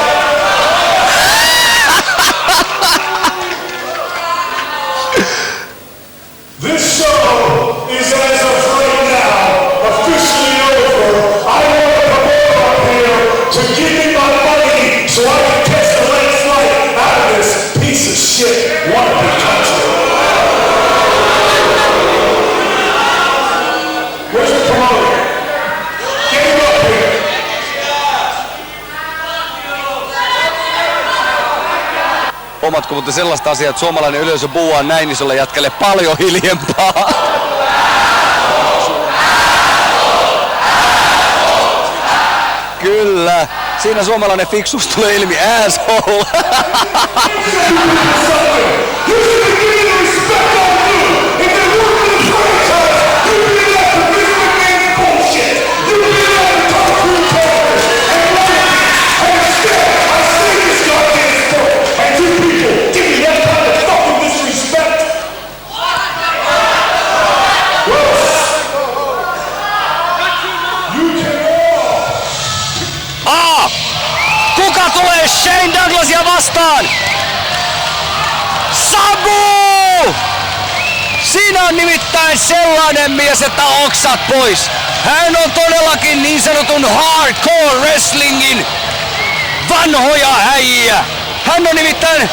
This show is as of right now officially over. I want to come over up here to give me my money so I can catch the late flight out of this piece of shit wannabe country. Where's the promoter? Get him up here. Huomatko mutta sellaista asiaa, että suomalainen yleisö buuaa näin isolle jätkälle paljon hiljempaa. Kyllä, siinä suomalainen fiksuus tulee ilmi, asshole. Kuka tulee Shane Douglasia vastaan? Sabu! Siinä on nimittäin sellainen mies, että oksat pois. Hän on todellakin niin sanotun hardcore wrestlingin vanhoja äijä. Hän on nimittäin,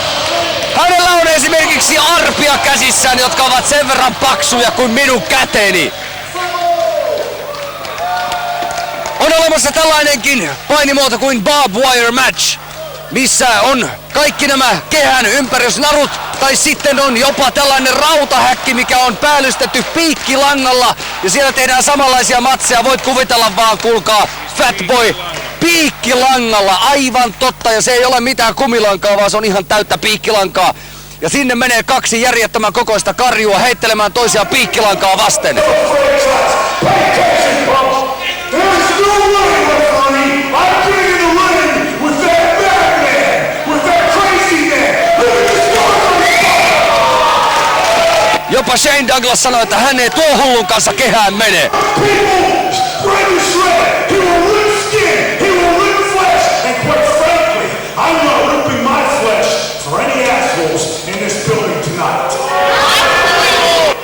hänellä on esimerkiksi arpia käsissään, jotka ovat sen verran paksuja kuin minun käteni. On olemassa tällainenkin painimuoto kuin barbed wire match, missä on kaikki nämä kehän ympärysnarut, tai sitten on jopa tällainen rautahäkki, mikä on päällystetty piikkilangalla, ja siellä tehdään samanlaisia matseja. Voit kuvitella vaan, kuulkaa, Fatboy, piikkilangalla, aivan totta, ja se ei ole mitään kumilankaa, vaan se on ihan täyttä piikkilankaa. Ja sinne menee kaksi järjettömän kokoista karjua heittelemään toisiaan piikkilankaa vasten. Jopa Shane Douglas sanoi, että hän ei tuo hullun kanssa kehään mene.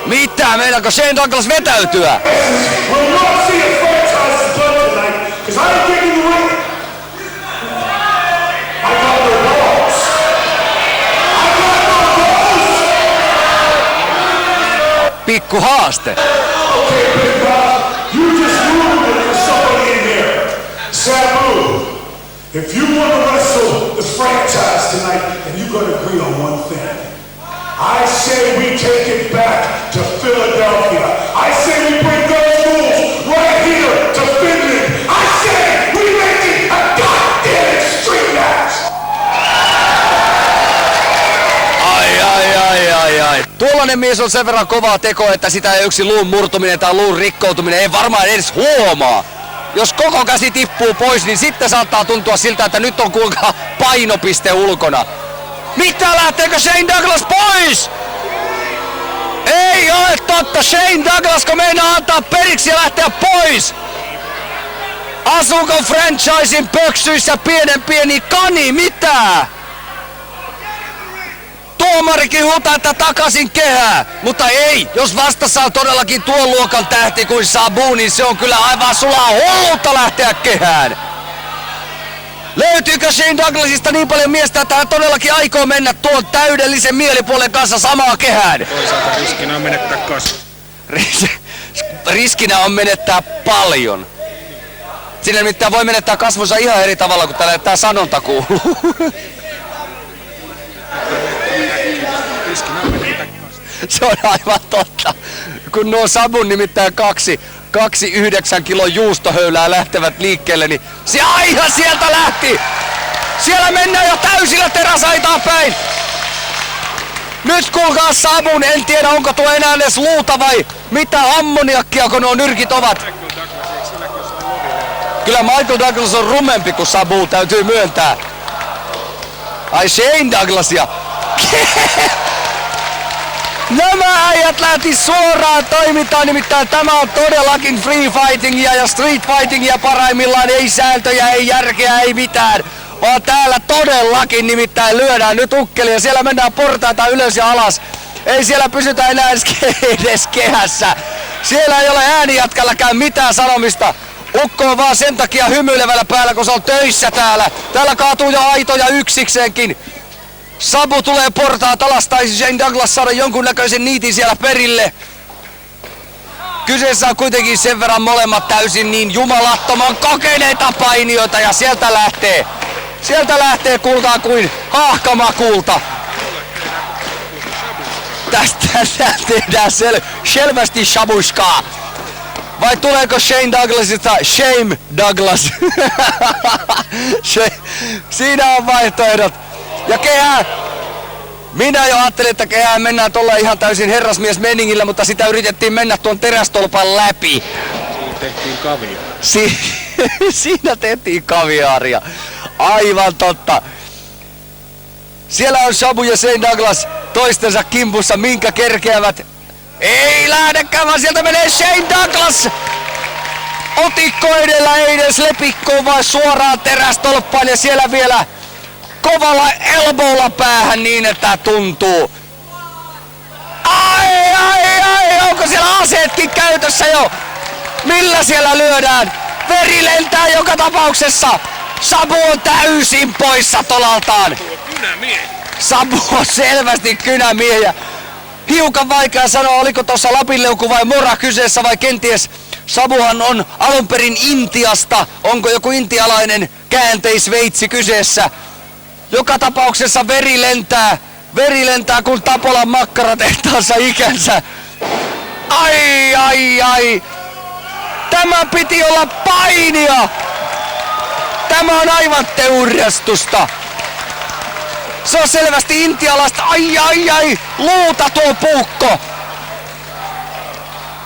Mitä? Meinaako Shane Douglas vetäytyä? Pikku haaste. Sabu, if you want to wrestle the franchise tonight, then you got to agree on one thing. I say we take it back to Philadelphia. I say we bring those rules right here to Finland. I say we make it a goddamn extreme match. Ai. Tuollainen mies on sen verran kovaa teko, että sitä ei yksi luun murtuminen tai luun rikkoutuminen ei varmaan edes huomaa. Jos koko käsi tippuu pois, niin sitten saattaa tuntua siltä, että nyt on kuinka painopiste ulkona. Mitä, lähteekö Shane Douglas pois? Ei ole totta, Shane Douglas, kun meinaa antaa periksi ja lähteä pois. Asuuko franchisein pöksyissä pieni kani, mitä? Tuomarikin huutaa, että takaisin kehää, mutta ei, jos vastassa on todellakin tuon luokan tähti kuin Sabu, niin se on kyllä aivan sulaa hullutta lähteä kehään. Löytyykö Shane Douglasista niin paljon miestä, että hän todellakin aikoo mennä tuon täydellisen mielipuolen kanssa samaan kehään? Toisaalta riskinä on menettää kasvu. Riskinä on menettää paljon. Siinä nimittäin voi menettää kasvunsa ihan eri tavalla kuin tää sanonta kuuluu. Se on aivan totta. Kun nuo Sabun nimittäin kaksi 9 kilon juustohöylää lähtevät liikkeelle, niin se aihan sieltä lähti! Siellä mennään jo täysillä teräsaitaa päin! Nyt kuulkaa Sabun, en tiedä onko tuo enää edes luuta vai mitä ammoniakkia kun nuo nyrkit ovat. Kyllä Michael Douglas on rumempi kuin Sabu, täytyy myöntää. Ai Shane Douglasia. Nämä äijät lähti suoraan toimintaan, nimittäin tämä on todellakin free fightingia ja street fightingia parhaimmillaan, ei sääntöjä, ei järkeä, ei mitään. Vaan täällä todellakin nimittäin lyödään nyt ukkelia, siellä mennään portaita ylös ja alas. Ei siellä pysytä enää edes kehässä. Siellä ei ole äänijätkälläkään mitään sanomista. Ukko on vaan sen takia hymyilevällä päällä, kun se on töissä täällä. Täällä kaatuu jo aitoja yksikseenkin. Sabu tulee portaat alas, tai Shane Douglas saada jonkunnäköisen niitin siellä perille. Kyseessä on kuitenkin sen verran molemmat täysin niin jumalattoman kokeneita painijoita ja sieltä lähtee kuulkaa kuin haahkamakulta. Tästä tehdään selvästi shabuskaa. Vai tuleeko Shane Douglasista Shame Douglas? Siinä on vaihtoehdot. Ja kehää! Minä jo ajattelin, että kehään mennään tuolla ihan täysin herrasmiesmeningillä, mutta sitä yritettiin mennä tuon terästolpan läpi. Siinä tehtiin kaviaaria. Siinä tehtiin kaviaaria. Aivan totta. Siellä on Sabu ja Shane Douglas toistensa kimpussa, minkä kerkeävät. Ei lähdekään, vaan sieltä menee Shane Douglas! Otikko edellä, ei edes lepikkoon, vaan suoraan terästolppaan ja siellä vielä kovalla elbowlla päähän niin, että tuntuu. Ai, onko siellä aseetkin käytössä jo? Millä siellä lyödään? Veri lentää joka tapauksessa. Sabu on täysin poissa tolaltaan. kynämiehiä. Sabu on selvästi kynämiehiä. Hiukan vaikea sanoa, oliko tuossa Lapinleuku vai Mora kyseessä vai kenties Sabuhan on alun perin Intiasta. Onko joku intialainen käänteisveitsi kyseessä? Joka tapauksessa veri lentää kun Tapolan makkaratehtaansa ikänsä. Ai. Tämä piti olla painia. Tämä on aivan teurastusta. Se on selvästi intialaista. Ai. Luuta tuo puukko.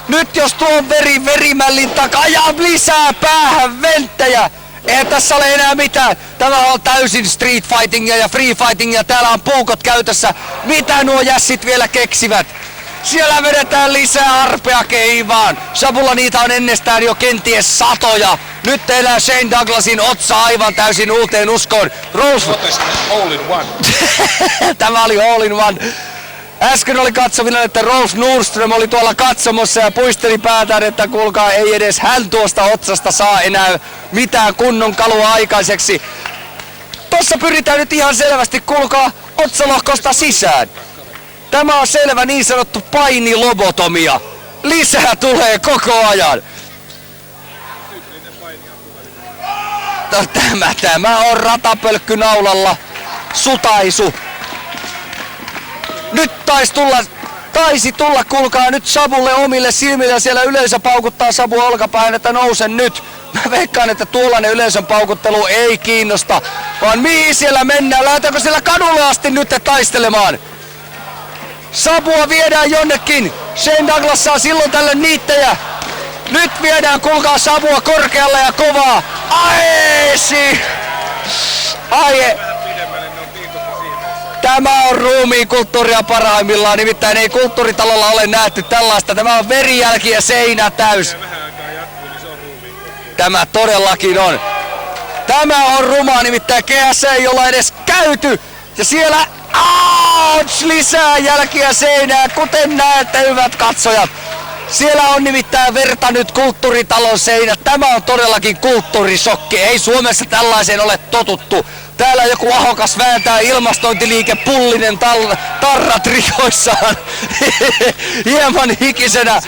Nyt jos tuon verimällin takaa ja lisää päähän venttejä. Eihän tässä ole enää mitään. Tämä on täysin street fightingia ja free fightingia. Täällä on puukot käytössä. Mitä nuo jässit vielä keksivät? Siellä vedetään lisää arpea keivaan. Sabulla niitä on ennestään jo kenties satoja. Nyt tehdään Shane Douglasin otsa aivan täysin uuteen uskoon. Rolf... All in one. Tämä oli all in one. Äsken oli katsovina, että Rolf Nordström oli tuolla katsomossa ja puisteli päätään, että kuulkaa, ei edes hän tuosta otsasta saa enää mitään kunnon kalua aikaiseksi. Tossa pyritään nyt ihan selvästi, kuulkaa, otsalohkosta sisään. Tämä on selvä niin sanottu painilobotomia. Lisää tulee koko ajan. Tämä on ratapölkky naulalla. Sutaisu. Nyt taisi tulla, kuulkaa, nyt Sabulle omille silmille ja siellä yleisö paukuttaa Sabu olkapäähän, että nousen nyt. Mä veikkaan, että tuollainen yleisön paukuttelu ei kiinnosta, vaan mihin siellä mennään? Lähdetäänkö siellä kadulle asti nyt taistelemaan? Sabua viedään jonnekin. Shane Douglas saa silloin tälle niittejä. Nyt viedään, kuulkaa, Sabua korkealle ja kovaa. Ai. Tämä on ruumiinkulttuuria parhaimmillaan, nimittäin ei kulttuuritalolla ole nähty tällaista. Tämä on verijälki ja seinä täys. Tämä todellakin on. Tämä on rumaa, nimittäin kehässä ei olla edes käyty. Ja siellä lisää jälkiä seinää, kuten näette, hyvät katsojat. Siellä on nimittäin verta nyt kulttuuritalon seinät. Tämä on todellakin kulttuurisokki. Ei Suomessa tällaiseen ole totuttu. Täällä joku ahokas vääntää ilmastointiliike Pullinen tarrat rikoissaan. Hieman hikisenä.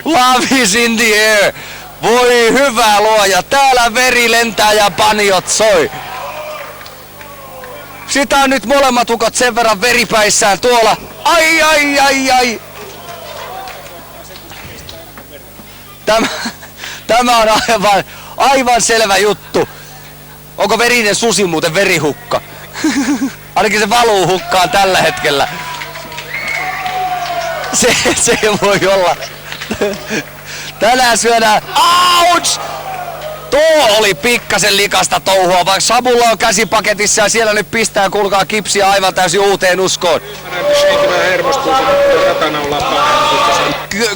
Love is in the air. Voi hyvä luoja. Täällä veri lentää ja paniot soi. Sitä on nyt molemmat ukot sen verran veripäissään tuolla. Ai. Tämä on aivan selvä juttu. Onko verinen susi muuten verihukka? Ainakin se valuu hukkaan tällä hetkellä. Se voi olla. Tänään syödään. Ouch! Tuo oli pikkasen likasta touhua, vaikka Sabulla on käsipaketissa ja siellä nyt pistää, kuulkaa, kipsiä aivan täysin uuteen uskoon.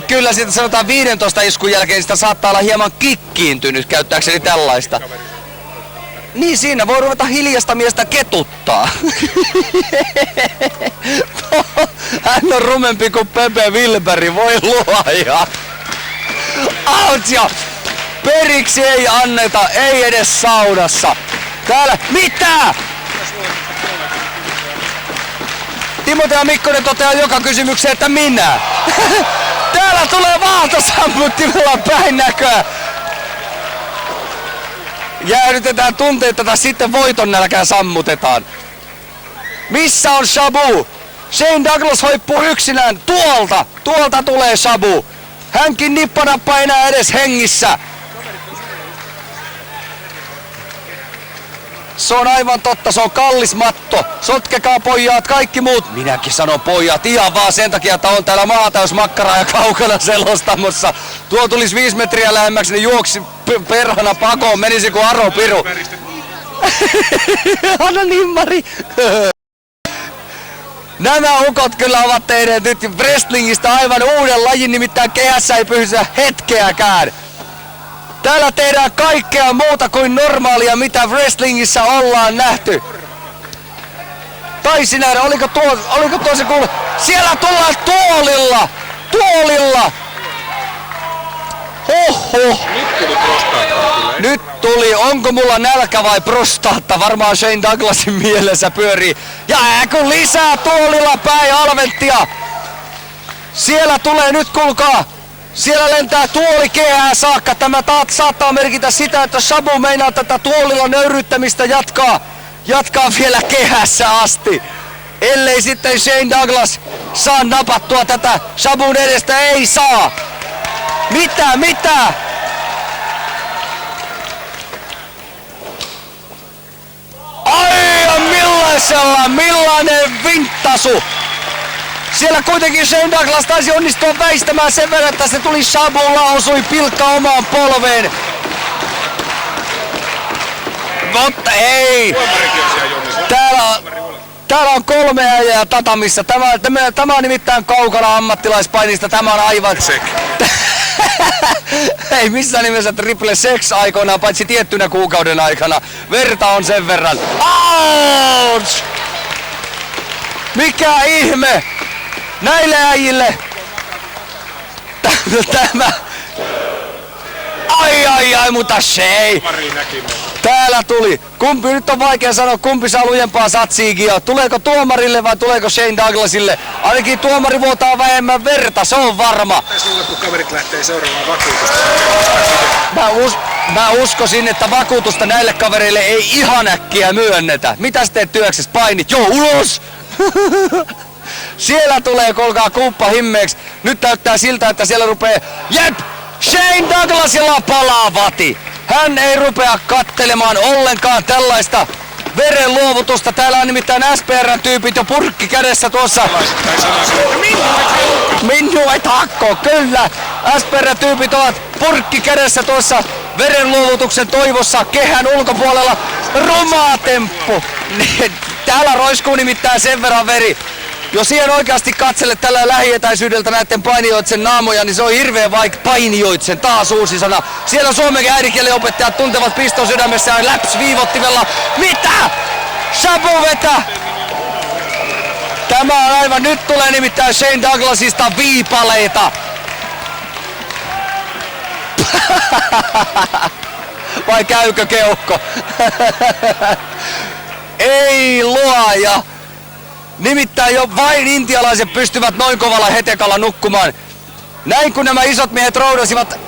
Kyllä siitä sanotaan 15 iskun jälkeen sitä saattaa olla hieman kikkiintynyt, käyttääkseni tällaista. Niin siinä voi ruveta hiljasta miestä ketuttaa. Hän on rumempi kuin Pepe Wilberi, voi luoja. Ouch! Periksi ei anneta, ei edes saunassa. Täällä, mitä? Timote ja Mikkonen toteaa joka kysymykseen, että minä. Täällä tulee valtosammuttimella päin näköä. Jäädytetään tunteita tai sitten voiton nälkää sammutetaan. Missä on Sabu? Shane Douglas hoippuu yksinään. Tuolta tulee Sabu. Hänkin nippanappa enää edes hengissä. Se on aivan totta, se on kallis matto. Sotkekaa pojat, kaikki muut. Minäkin sanon pojat ihan vaan sen takia, että on täällä maatäysmakkaraa ja kaukana selostamossa. Tuo tulisi 5 metriä lähemmäksi, niin juoksi perhana pakoon, menisi kuin Aro Piru. Anna nimmari. Nämä ukot kyllä ovat tehneet nyt wrestlingistä aivan uuden lajin, nimittäin kehässä ei pysyä hetkeäkään. Täällä tehdään kaikkea muuta kuin normaalia, mitä wrestlingissä ollaan nähty. Taisi nähdä, oliko tuo se kuulu? Siellä tullaan tuolilla! Hoho! Nyt tuli, onko mulla nälkä vai prostaatta? Varmaan Shane Douglasin mielessä pyörii. Ja kun lisää tuolilla päin Alventtia. Siellä tulee nyt, kuulkaa. Siellä lentää tuoli kehää saakka. Tämä saattaa merkitä sitä, että Sabu meinaa tätä tuolilla nöyryttämistä jatkaa vielä kehässä asti. Ellei sitten Shane Douglas saa napattua tätä Sabun edestä, ei saa. Mitä? Ai millainen vinttasu! Siellä kuitenkin Shane Douglas taisi onnistua väistämään sen verran, että se tuli Sabulla, osui pilkka omaan polveen. Mutta ei! Täällä on 3 äijää tatamissa. Tämä on nimittäin kaukana ammattilaispainista. Tämä on aivan... Ei missään nimessä triple sex aikoinaan, paitsi tiettynä kuukauden aikana. Verta on sen verran. Ouch! Mikä ihme! Näille äijille! Tämä... Ai, mutta Shea! Täällä tuli. Nyt on vaikea sanoa, kumpi saa lujempaa satsiikia. Tuleeko tuomarille vai tuleeko Shane Douglasille? Ainakin tuomari vuotaa vähemmän verta, se on varma. Kun kaverit lähtee seuraamaan vakuutusta. Mä uskoisin, että vakuutusta näille kavereille ei ihan äkkiä myönnetä. Mitäs teet työksessä? Painit? Joo, ulos! Siellä tulee, kolkaa kuuppa himmeeksi. Nyt näyttää siltä, että siellä rupee... Jep! Shane Douglasilla palaa vati. Hän ei rupea kattelemaan ollenkaan tällaista verenluovutusta. Täällä on nimittäin SPR:n tyypit jo purkki kädessä tuossa. Minuet hakko, kyllä. SPR:n tyypit ovat purkki kädessä tuossa verenluovutuksen toivossa kehän ulkopuolella. Rumaa temppu. Täällä roiskuu nimittäin sen verran veri. Jos siihen oikeasti katselet tällä lähietäisyydeltä näiden painijoitsen naamoja, niin se on hirveän painijoitsen, taas uusi sana. Siellä suomen äidinkielen opettajat tuntevat piston sydämessään läps-viivottimella. Mitä? Sabu vetää! Tämä on aivan, nyt tulee nimittäin Shane Douglasista viipaleita. Vai käykö keuhko? Ei luoja! Nimittäin jo vain intialaiset pystyvät noin kovalla hetekalla nukkumaan. Näin kun nämä isot miehet roudasivat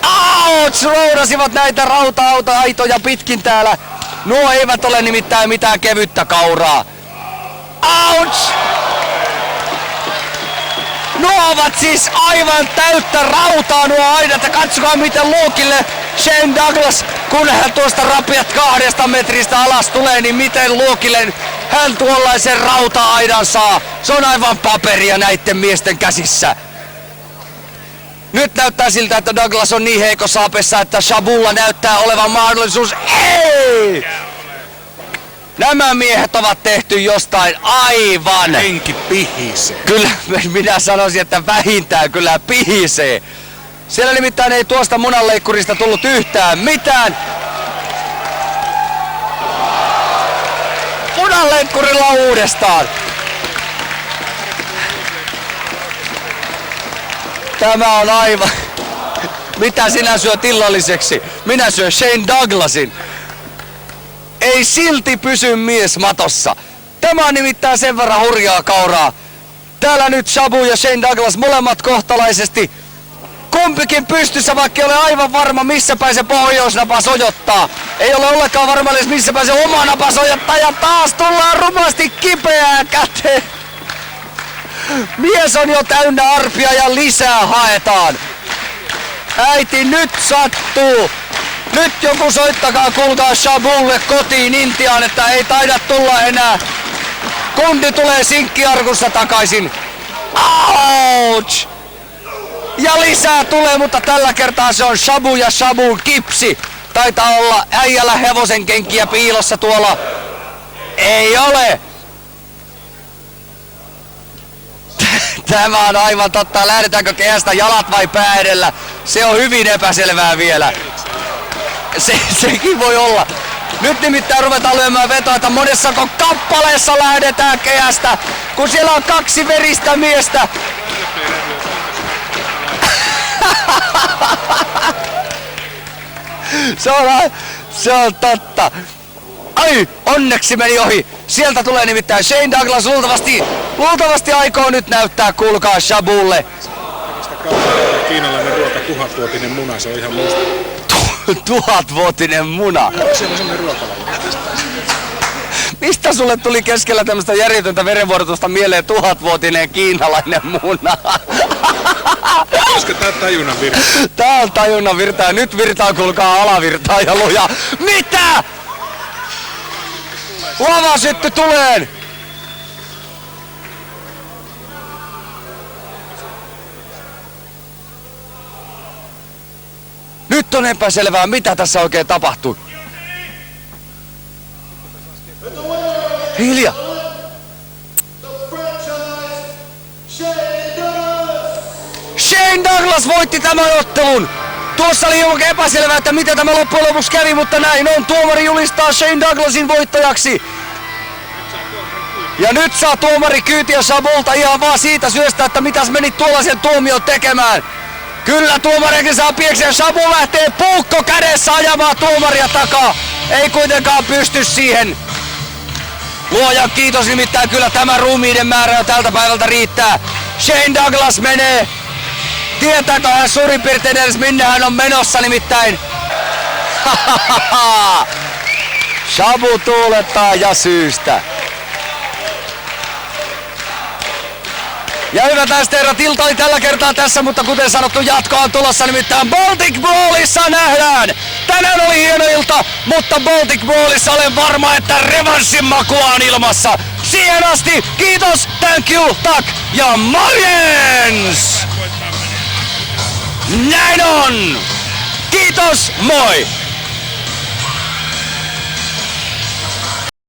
näitä rauta-aitoja pitkin täällä. Nuo eivät ole nimittäin mitään kevyttä kauraa. Ouch! Nuo ovat siis aivan täyttä rautaa nuo aidat ja katsokaa miten luukille Shane Douglas, kun hän tuosta rapiat 2 metristä alas tulee, niin miten luukille hän tuollaisen rauta-aidan saa. Se on aivan paperia näitten miesten käsissä. Nyt näyttää siltä, että Douglas on niin heikossa apessa, että Sabulla näyttää olevan mahdollisuus. Ei! Nämä miehet ovat tehty jostain aivan... Henki pihisee. Kyllä minä sanoisin, että vähintään kyllä pihisee. Siellä nimittäin ei tuosta munanleikkurista tullut yhtään mitään. Munanleikkurilla uudestaan. Tämä on aivan... Mitä sinä syöt illalliseksi? Minä syön Shane Douglasin. Ei silti pysy mies matossa. Tämä on nimittäin sen verran hurjaa kauraa. Täällä nyt Sabu ja Shane Douglas molemmat kohtalaisesti. Kumpikin pystyssä, vaikka ei ole aivan varma missä päin se pohjoisnapa sojottaa. Ei ole ollenkaan varma edes missä päin se oma napa sojottaa ja taas tullaan rumasti kipeää käteen. Mies on jo täynnä arpia ja lisää haetaan. Äiti, nyt sattuu. Nyt joku soittakaa, kuulkaa Sabulle kotiin Intiaan, että ei taida tulla enää. Kundi tulee sinkkiarkussa takaisin. Ouch! Ja lisää tulee, mutta tällä kertaa se on Sabu ja Sabun kipsi. Taitaa olla äijällä hevosen kenkiä piilossa tuolla. Ei ole! Tämä on aivan totta. Lähdetäänkö kehästä jalat vai pää edellä? Se on hyvin epäselvää vielä. Sekin voi olla. Nyt nimittäin ruvetaan lyömään vetoa, että monessako kappaleessa lähdetään kehästä, kun siellä on 2 veristä miestä. Se on totta. Ai, onneksi meni ohi. Sieltä tulee nimittäin Shane Douglas luultavasti aikoo nyt näyttää, kuulkaa, Shabulle. Kiinalainen ruoka, 1000-vuotinen muna, se on ihan musta. 1000-vuotinen muna. Se on semmonen ruokalaji. Mistä sulle tuli keskellä tämmöstä järjetöntä verenvuorotusta mieleen 1000-vuotinen kiinalainen muna? Koska tää tajunnan virta. Tää on tajunnan virta ja nyt virtaa, kuulkaa, alavirtaa ja luja. Mitä? Lavasytty tuleen! Nyt on epäselvää, mitä tässä oikein tapahtui. Hiljaa! Shane Douglas voitti tämän ottelun! Tuossa oli hiukan epäselvää, että miten tämä loppujen lopuksi kävi, mutta näin on. Tuomari julistaa Shane Douglasin voittajaksi. Ja nyt saa tuomari kyytiä Shabulta ihan vaan siitä syystä, että mitäs menit tuollaisen tuomion tekemään. Kyllä tuomarikin saa pieksi ja Shabu lähtee puukko kädessä ajamaan tuomaria takaa. Ei kuitenkaan pysty siihen. Luojan kiitos, nimittäin kyllä tämä ruumiiden määrä jo tältä päivältä riittää. Shane Douglas menee. Tietääkö hän suurin piirtein edes minne hän on menossa nimittäin? Shabu tuulettaa ja syystä. Ja hyvät naiset ja herrat, ilta oli tällä kertaa tässä, mutta kuten sanottu, jatko on tulossa, nimittäin Baltic Brawlissa nähdään. Tänään oli hieno ilta, mutta Baltic Brawlissa olen varma, että revanssin makua on ilmassa. Siihen asti, kiitos, thank you, tak ja morjens! Näin on! Kiitos, moi!